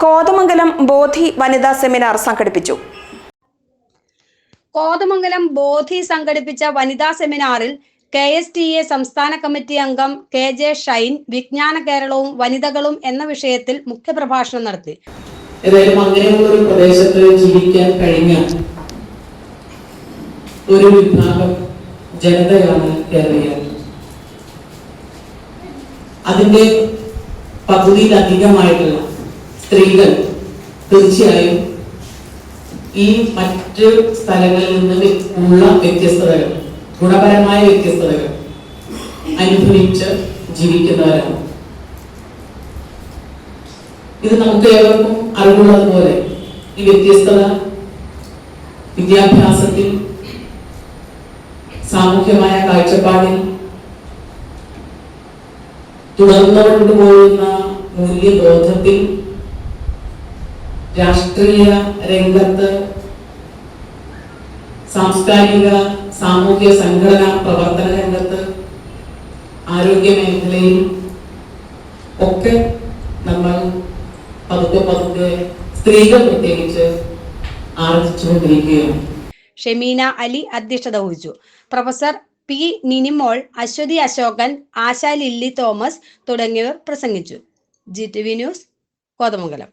കോതമംഗലം ബോധി വനിതാ സെമിനാർ സംഘടിപ്പിച്ചു. കോതമംഗലം ബോധി സംഘടിപ്പിച്ച വനിതാ സെമിനാറിൽ KSTA സംസ്ഥാന കമ്മിറ്റി അംഗം KJ ഷൈൻ വിജ്ഞാന കേരളവും വനിതകളും എന്ന വിഷയത്തിൽ മുഖ്യപ്രഭാഷണം നടത്തി. അങ്ങനെയുള്ള ഒരു പ്രദേശത്ത് ജീവിക്കാൻ കഴിഞ്ഞ ഒരു വിഭാഗം ജനതയാണ് കേരളീയർ. അതിന്റെ പകുതിയിലധികമായിട്ടുള്ള സ്ത്രീകൾ തീർച്ചയായും ഈ മറ്റ് സ്ഥലങ്ങളിൽ നിന്ന് ഉള്ള വ്യത്യസ്തതകൾ, ഗുണപരമായ വ്യത്യസ്തതകൾ അനുഭവിച്ച് ജീവിക്കുന്നവരാണ്. ഇത് നമുക്ക് ഏവർക്കും അറിവുള്ളതുപോലെ ഈ വ്യത്യസ്തത വിദ്യാഭ്യാസത്തിൽ, സാമൂഹ്യമായ കാഴ്ചപ്പാടിൽ, തുടർന്നുകൊണ്ടുപോകുന്ന മൂല്യബോധത്തിൽ, രാഷ്ട്രീയ രംഗത്ത്, സാംസ്കാരിക സാമൂഹ്യ സംഘടനാ പ്രവർത്തന രംഗത്ത്, ആരോഗ്യ മേഖലയിൽ ഒക്കെ നമ്മൾ പതുക്കെ സ്ത്രീകൾ പ്രത്യേകിച്ച് ആർജിച്ചുകൊണ്ടിരിക്കുകയാണ്. ഷെമീന അലി അധ്യക്ഷത വഹിച്ചു. Professor P. നിനിമോൾ, അശ്വതി അശോകൻ, ആശ ലില്ലി തോമസ് തുടങ്ങിയവർ പ്രസംഗിച്ചു. GTV news, Kothamangalam.